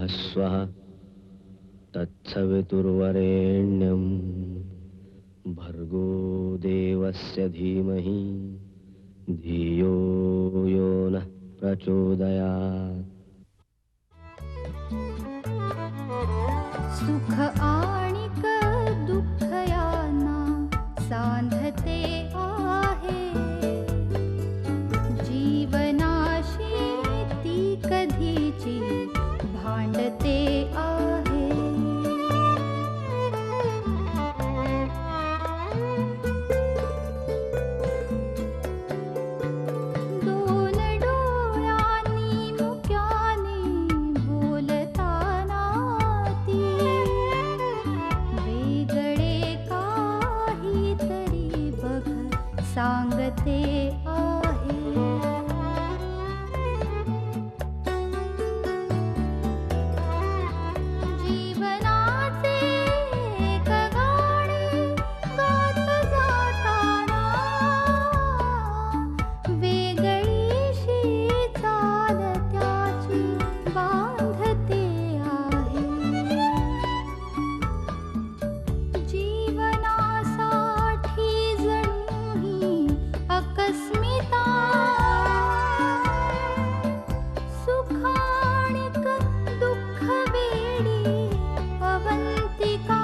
स्वः तत्सवितुर्वरेण्यं भर्गो देवस्य धीमहि धियो यो नः प्रचोदयात्। सुख आणिक दुःख यांना सांधते आहे, जीवनाशी ती कधीची भांडते आहे। दोन डोळ्यांनी मुक्याने बोलताना ती वेगळे काहीतरी बघ सांगते आहे। जीवनाचे एक गाणे गात जाताना वेगळीशी चाल त्याची बांधते आहे। जीवनासाठी जणू ही अकस्मिता, सुखाणिक दुःख वेडी अवंतिका।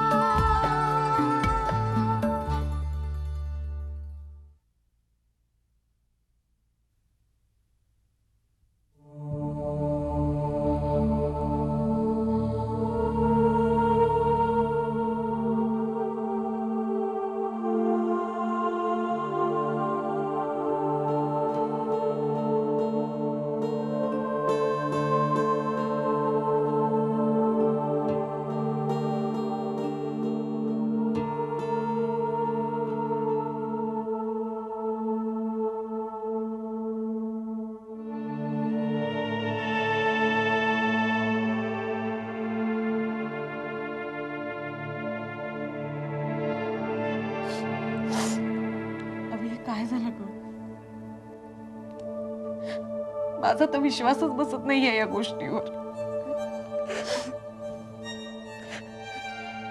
अभि काय झालं ग? माझा तर विश्वासच बसत नाहीये या गोष्टीवर।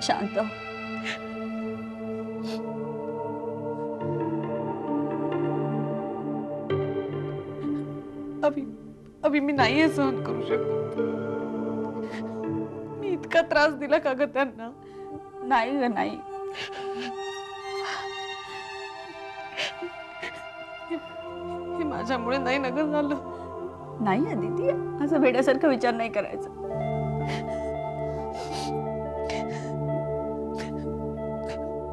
शांत, अभि मी नाहीये सहन करू शकत। मी इतका त्रास दिला का ग त्यांना? नाही ग नाही, हे माझ्यामुळे नाही ना ग झालं। नाही अदिती, असं वेड्यासारखा विचार नाही करायचा।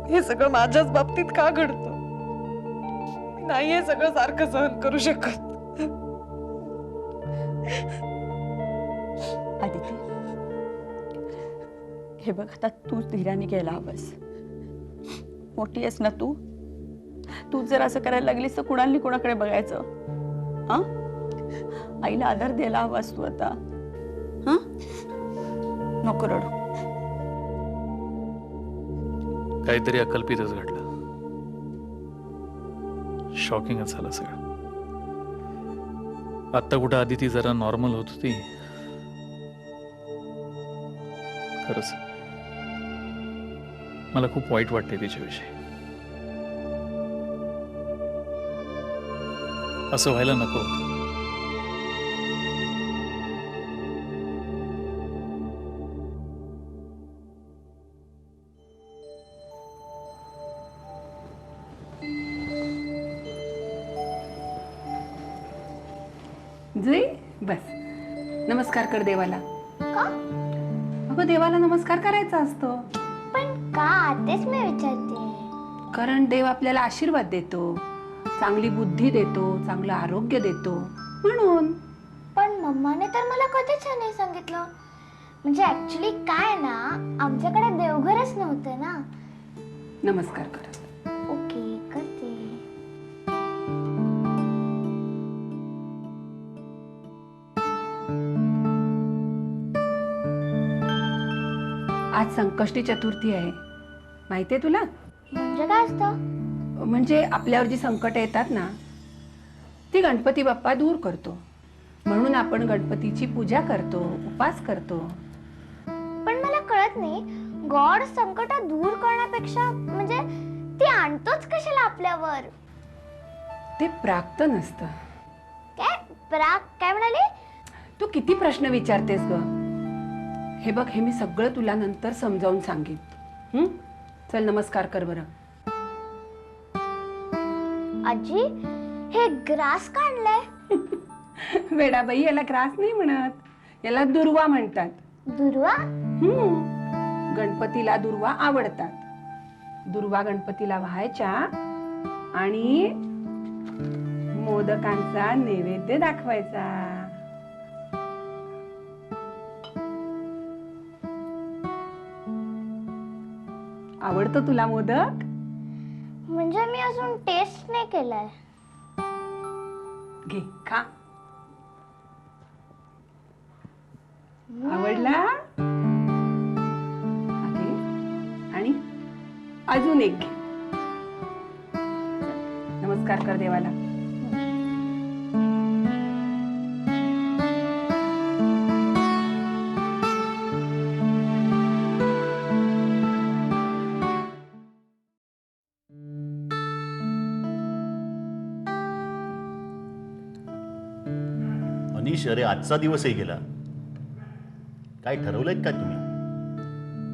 हे सगळं माझ्याच बाबतीत का घडतं? मी नाही हे सगळं सारखं सहन करू शकत। अदिती, हे बघ, आता तूच धीराने घ्यायला हवंस। मोठी आहेस ना तू, तू जर असं करायला लागलीस तर कुणाला कोणाकडे बघायचं? हा, आईला आधार द्यायला हवास तू आता। हा, नको रडू। काहीतरी अकल्पितच घडलं, शॉकिंगच झालं सगळं। आत्ता कुठं आदिती जरा नॉर्मल होत होती। खरंच मला खूप वाईट वाटते तिच्याविषयी। असं व्हायला नको होतं। जुई, बस नमस्कार कर देवाला। का? अगं देवाला नमस्कार करायचा असतो। पण का? तेच मी विचारते। कारण देव आपल्याला आशीर्वाद देतो, चांगली बुद्धी देतो, चांगलं आरोग्य देतो म्हणून। पण मम्माने तर मला कधीच नाही सांगितलं। म्हणजे ऍक्च्युली काय ना, आमच्याकडे देवघरच नव्हतं ना। नमस्कार कर। ओके, करते। आज संकष्टी चतुर्थी आहे, माहितीये तुला? म्हणजे काय असतं? म्हणजे आपल्यावर जी संकट येतात ना, ती गणपती बाप्पा दूर करतो। म्हणून आपण गणपतीची पूजा करतो, उपास करतो। म्हणतात नाही, गॉड संकट दूर करण्यापेक्षा म्हणजे ती आणतोच कशाला आपल्यावर. ते प्राप्त नसतं. काय म्हणाले? तू किती प्रश्न विचारतेस ग. हे बघ, हे मी सगळं तुला नंतर समजावून सांगेन. चल नमस्कार कर बरं. आजी, हे ग्रास काढलाय. वेडाबाई, याला ग्रास नाही म्हणत, याला दुर्वा म्हणतात. दुर्वा? गणपतीला दुर्वा आवडतात. दुर्वा गणपतीला व्हायच्या आणि मोदकांचा नैवेद्य दाखवायचा. आवडतो तुला मोदक? म्हणजे मी अजून टेस्ट नाही केलाय. घे खा. आवडला? हा, घे. आणि अजून एक घे. नमस्कार कर देवाला. अनिश, अरे आजचा दिवसही गेला. काय ठरवलंय का तुम्ही?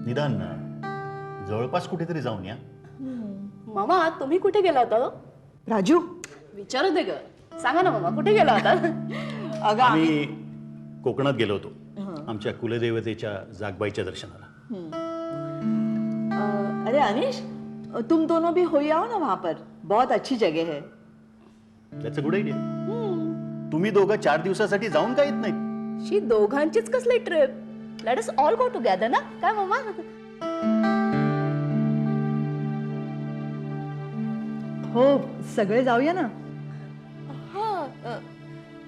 निदान जवळपास कुठेतरी जाऊन या. मामा, तुम्ही कुठे गेला होता? राजू, विचारू दे ग. सांगा ना मामा, कुठे गेला होता? अगं आम्ही कोकणात गेलो होतो आमच्या कुलदेवतेच्या जागबाईच्या दर्शनाला. अरे अनिश, तुम दोनों भी हो आओ ना वहां पर, बहुत अच्छी जगह है. त्याचं गुड आयडिया. तुम्ही दोघं 4 दिवसासाठी जाऊन का येत नाहीत? शी दोघांचीच कसली trip. Let us all go together ना, काय मामा? हो, सगळे जाऊया ना.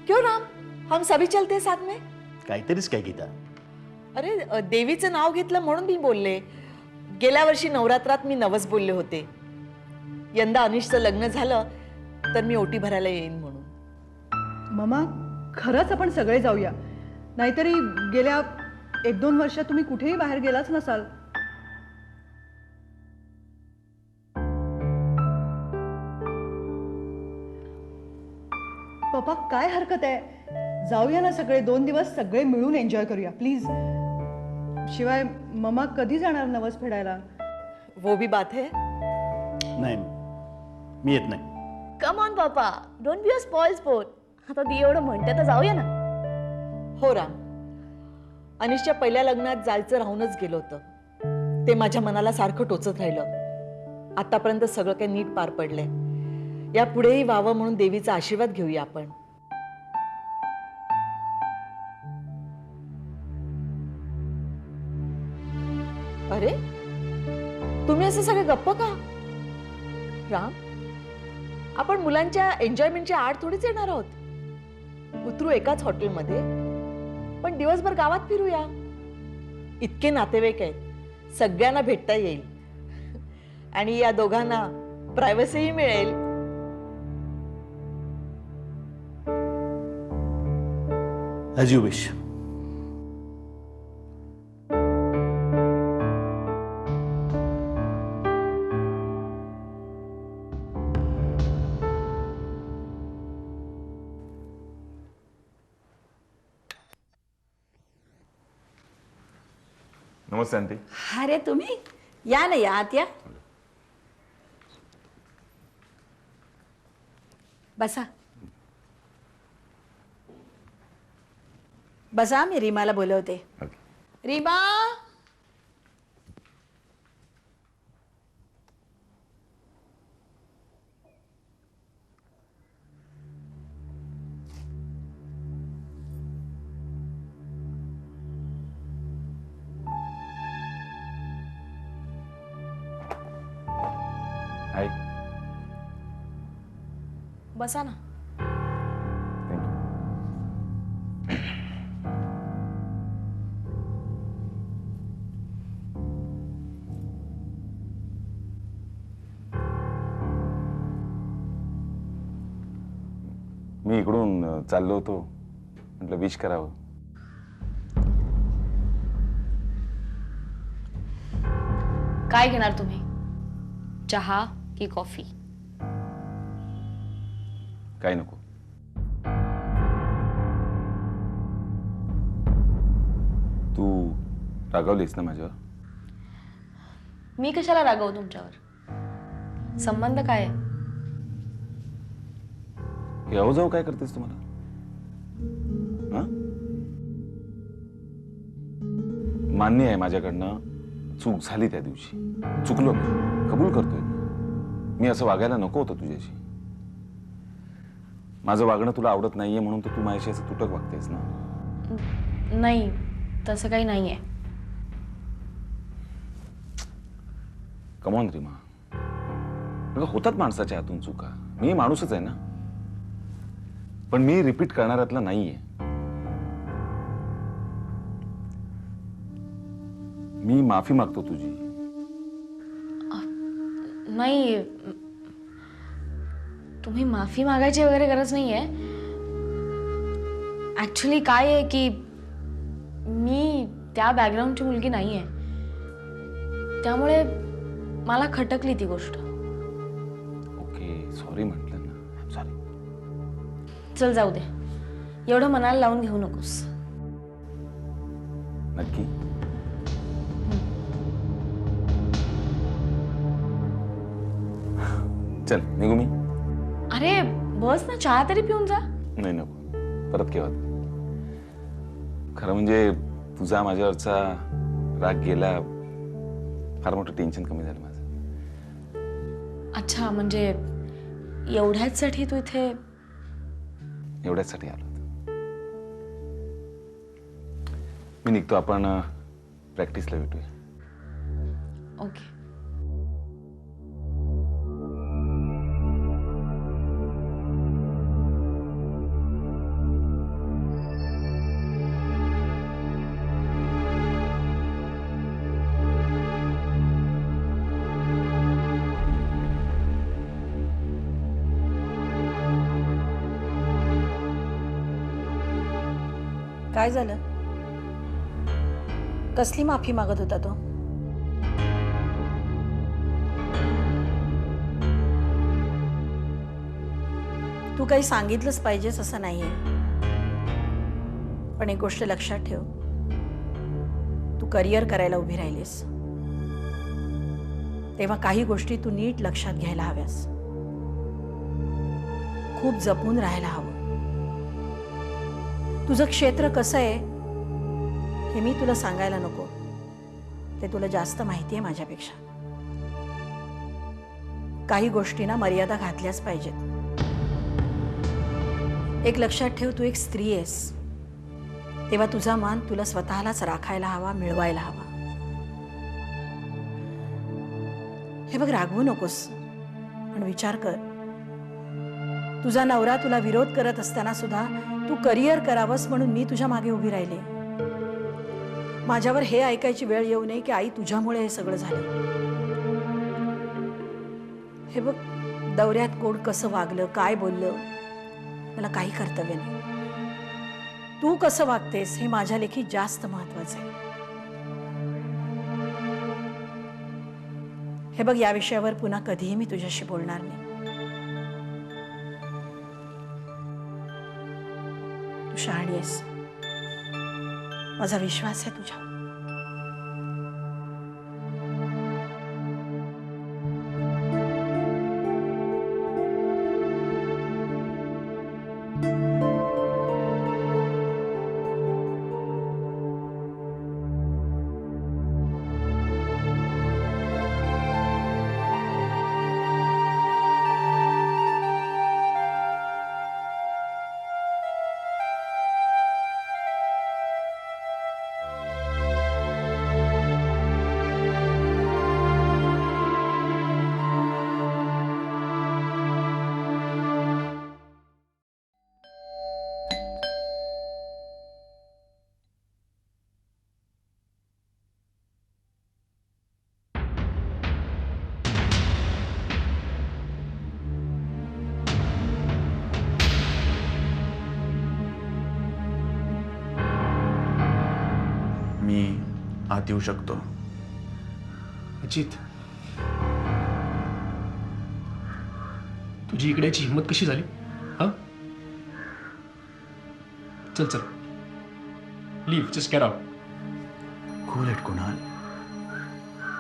क्यों राम, हम सभी चलते साथ में. काहीतरीच काय गीता. अरे देवीचं नाव घेतलं म्हणून मी बोलले. गेल्या वर्षी नवरात्रात मी नवस बोलले होते. यंदा अनिशचं लग्न झालं तर मी ओटी भरायला येईन म्हणून. मामा, खरंच आपण सगळे जाऊया. नाहीतरी गेल्या 1-2 वर्षात तुम्ही कुठेही बाहेर गेलाच नसाल. पप्पा, काय हरकत आहे? जाऊया ना सगळे. 2 दिवस सगळे मिळून एन्जॉय करूया प्लीज. शिवाय ममा कधी जाणार नवस फेडायला? वो भी बात है. नाही, मी येत नाही. Come on papa, don't be a spoil sport. आता ती एवढं म्हणते तर जाऊया ना. हो राम, अनिशच्या पहिल्या लग्नात जायचं राहूनच गेलं होतं. ते माझ्या मनाला सारखं टोचत राहिलं. आतापर्यंत सगळं काही नीट पार पडलंय. या पुढेही व्हावं म्हणून देवीचा आशीर्वाद घेऊया आपण. अरे, तुम्ही असं सगळे गप्प का? राम, आपण मुलांच्या एन्जॉयमेंटच्या आड थोडीच येणार आहोत. उतरू एकाच हॉटेलमध्ये, पण दिवसभर गावात फिरूया. इतके नातेवाईक आहेत, सगळ्यांना भेटता येईल आणि या दोघांना प्रायव्हसीही मिळेल. As you wish. Namaste aunty. अरे तुम्ही या ना, या आत या. बसा बसा, मी रीमाला बोलवते. रीमा, हाय. बसा ना. थँक्यू. मी इकडून चाललो होतो, म्हटलं विश करावं. काय घेणार तुम्ही? चहा की कॉफी? काय नको. तू रागावलीस ना माझ्यावर? मी कशाला रागवू तुमच्यावर? संबंध काय आहे? हे अवजाऊ काय करतेस तुम्हाला? हा? मान्य आहे माझ्याकडनं चूक झाली त्या दिवशी. चुकलो मी, कबूल करतोय. मी असं वागायला नको होतं तुझ्याशी. माझं वागणं तुला आवडत नाहीये म्हणून तर तू माझ्याशी असं तुटक वागतेस ना. नाही, तसं काही नाहीये. कमॉन रीमा, अगं होतात माणसाच्या हातून चुका. मी माणूसच आहे ना. पण मी रिपीट करणाऱ्यातला नाहीये. मी माफी मागतो तुझी. नाही, तुम्ही माफी मागायची वगैरे गरज नाहीये. ऍक्च्युली काय आहे की मी त्या बॅकग्राऊंडची मुलगी नाहीये, त्यामुळे मला खटकली ती गोष्ट. ओके, सॉरी म्हटलं ना. सॉरी. चल जाऊ दे, एवढं मनाला लावून घेऊ नकोस. नक्की? चल निघू मी. अरे बस ना, चहा तरी पिऊन जा. नाही नको, परत केव्हा. खरं म्हणजे तुझा माझ्यावरचा राग गेला, फार मोठं टेन्शन कमी झालं माझं. अच्छा, म्हणजे एवढ्याचसाठी तू इथे? एवढ्याचसाठी आलो होतो. मी निघतो, आपण प्रॅक्टिसला भेटूया. ओके. काय झालं? कसली माफी मागत होता तो? तू काही सांगितलंच पाहिजेस असं नाहीये, पण एक गोष्ट लक्षात ठेव, तू करिअर करायला उभी राहिलीस तेव्हा काही गोष्टी तू नीट लक्षात घ्यायला हव्यास. खूप जपून राहायला हवं. तुझं क्षेत्र कसं आहे हे मी तुला सांगायला नको, ते तुला जास्त माहिती आहे माझ्यापेक्षा. काही गोष्टींना मर्यादा घातल्याच पाहिजेत. एक लक्षात ठेव, तू एक स्त्री आहेस, तेव्हा तुझा मान तुला स्वतःलाच राखायला हवा, मिळवायला हवा. हे बघ, रागवू नकोस, पण विचार कर. तुझा नवरा तुला विरोध करत असताना सुद्धा तू करिअर करावंस म्हणून मी तुझ्या मागे उभी राहिले. माझ्यावर हे ऐकायची वेळ येऊ नये की आई तुझ्यामुळे हे सगळं झालं. हे बघ, दौऱ्यात कोण कसं वागलं, काय बोललं, मला काही कर्तव्य नाही. तू कसं वागतेस हे माझ्या लेखी जास्त महत्वाचं आहे. हे बघ, या विषयावर पुन्हा कधीही मी तुझ्याशी बोलणार नाही. तू शहाणी आहेस, माझा विश्वास आहे तुझ्या. मी आत येऊ शकतो? अजित, तुझी इकडे याची हिंमत कशी झाली? हा, चल चल, leave, just get out. Cool it Kunal,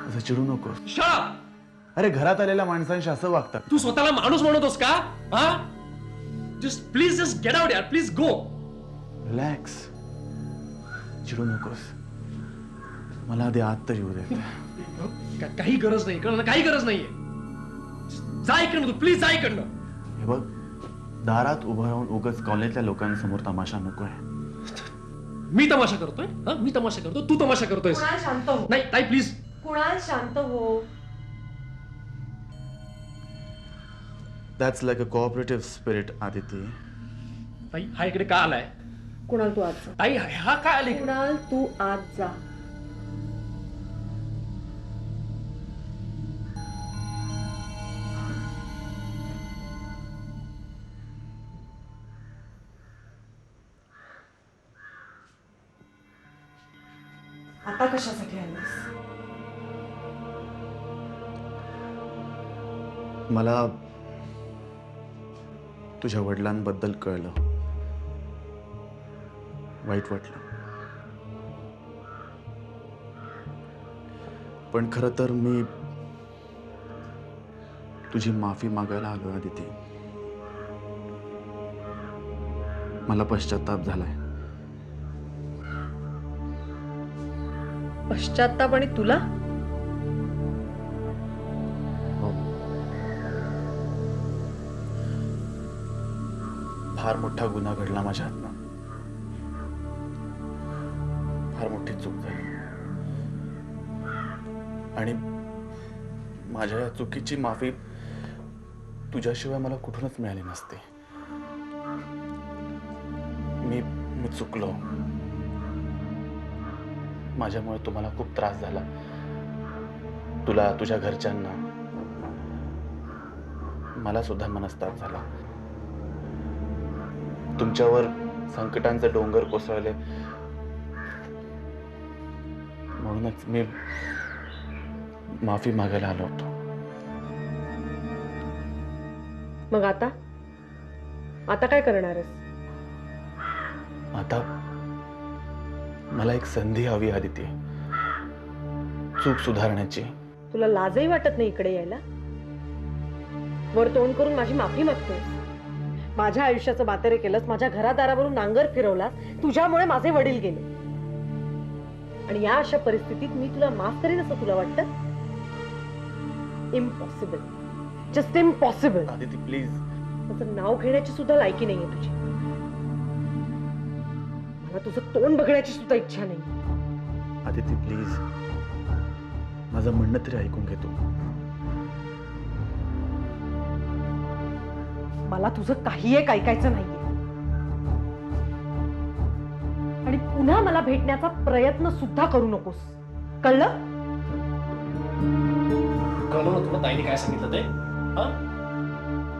असं चिडू नको. Shut up! अरे घरात आलेल्या माणसांशी असं वागतात. तू स्वतःला माणूस म्हणतोस का? हा, just please just get out यार, प्लीज गो. रिलॅक्स, चिडू नकोस. मला आधी आत तर येऊ दे. काही गरज नाही, कळलं ना? काही गरज नाहीये. जा इकडनं, तू प्लीज जा इकडनं. हे बघ, दारात उभं राहून उगाच कॉलेजच्या लोकांसमोर तमाशा नकोय. मी तमाशा करतोय? हा, मी तमाशा करतो, तू तमाशा करतोयस? कुणाल शांत हो. नाही ताई प्लीज. कुणाल शांत हो. That's like a cooperative spirit, Aditi. ताई हा इकडे का आलाय? कुणाल तू आत जा. ताई हा काय आले? कुणाल तू आत जा. आता कशासाठी आलास? मला तुझ्या वडिलांबद्दल कळलं, वाईट वाटलं. पण खरं तर मी तुझी माफी मागायला आलो आदिती. मला पश्चाताप झालाय. पश्चात्ताप आणि तुला? फार मोठा गुन्हा घडला माझ्या हातनं. फार मोठी चूक झाली आणि माझ्या या चुकीची माफी तुझ्याशिवाय मला कुठूनच मिळाली नसते. मी चुकलो. माझ्यामुळे तुम्हाला खूप त्रास झाला, तुला, तुझ्या घरच्यांना. मला सुद्धा मनस्ताप झाला. तुमच्यावर संकटांचे डोंगर कोसळले. म्हणूनच मी माफी मागायला आलो होतो. मग आता आता काय करणार आहेस? आता मला एक संधी हवी आदिती, चूक सुधारण्याची. तुला लाजही वाटत नाही इकडे यायला? वर तोंड करून माझी माफी मागतोस. माझ्या आयुष्याचं बातेरे केलंस, माझ्या घरादारावरून नांगर फिरवलास. तुझ्यामुळे माझे वडील गेले आणि या अशा परिस्थितीत मी तुला माफ करीन असं तुला वाटतं? Impossible, just impossible. Aditi please. त्याचं नाव घेण्याची सुद्धा लायकी नाहीये तुझी. मला तुझं तोंड बघण्याची सुद्धा इच्छा नाही. आदिती प्लीज, माझं म्हणणं तरी ऐकून घेतो. मला तुझं काही एक ऐकायचं नाहीये आणि पुन्हा मला भेटण्याचा प्रयत्न सुद्धा करू नकोस, कळलं? कळलं ना तुला ताईने काय सांगितलं ते? हा,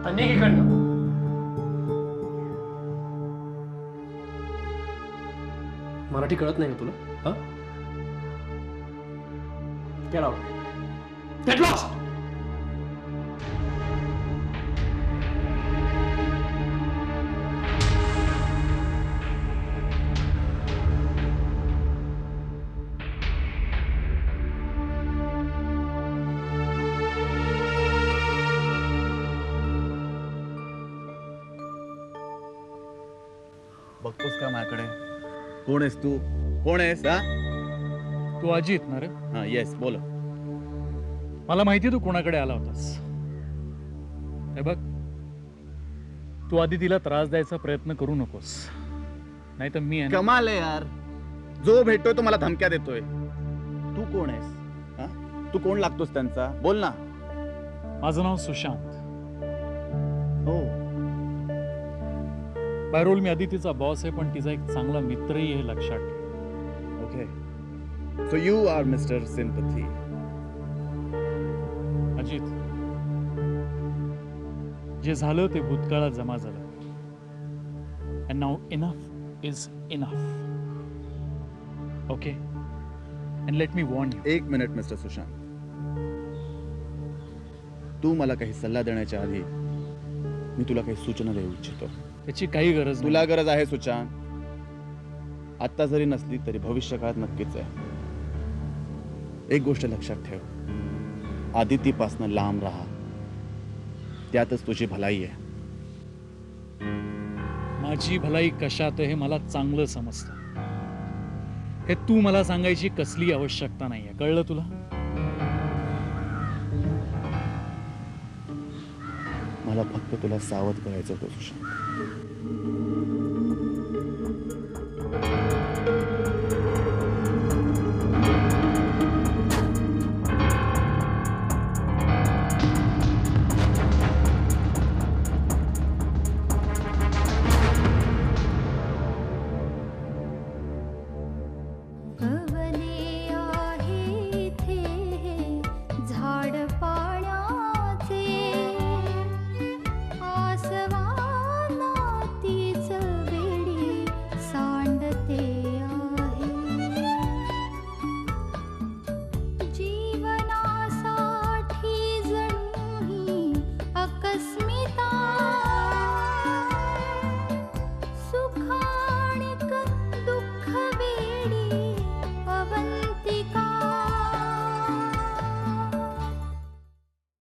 ताईने इकडनं. मराठी कळत नाही का तुला? हा, गेट आउट, गेट लॉस्ट. बघतोस का माझ्याकडे? कोण आहेस तू? कोण आहेस? हा, तू अजित ना रे? हा, येस, बोल. मला माहिती तू कोणाकडे आला होतास. हे बघ, तू आधी तिला त्रास द्यायचा प्रयत्न करू नकोस, नाही तर मी कमाल आहे यार. जो भेटतोय तो मला धमक्या देतोय. तू कोण आहेस? हा, तू कोण लागतोस त्यांचा? बोल ना. माझं नाव सुशांत. हो, बाय रोल मी अदितीचा बॉस आहे, पण तिचा एक चांगला मित्रही हे लक्षात ठेव. Okay. So you are mister sympathy. Ajit, जे झालं ते भूतकाळात जमा झालं. And now enough is enough. Okay, and let me warn you. एक मिनिट मिस्टर सुशांत. तू मला काही सल्ला देण्याच्या आधी मी तुला काही सूचना देऊ इच्छितो. त्याची काही गरज नाही. तुला गरज आहे सुचान. आत्ता जरी नसली तरी भविष्य काळात नक्कीच आहे. एक गोष्ट लक्षात ठेव, आदितीपासनं लांब राहा, त्यातच तुझी भलाई आहे. माझी भलाई कशात आहे हे मला चांगलं समजतं. हे तू मला सांगायची कसली आवश्यकता नाहीये, कळलं तुला? मला फक्त तुला सावध करायचं होतं सुशांत. हं.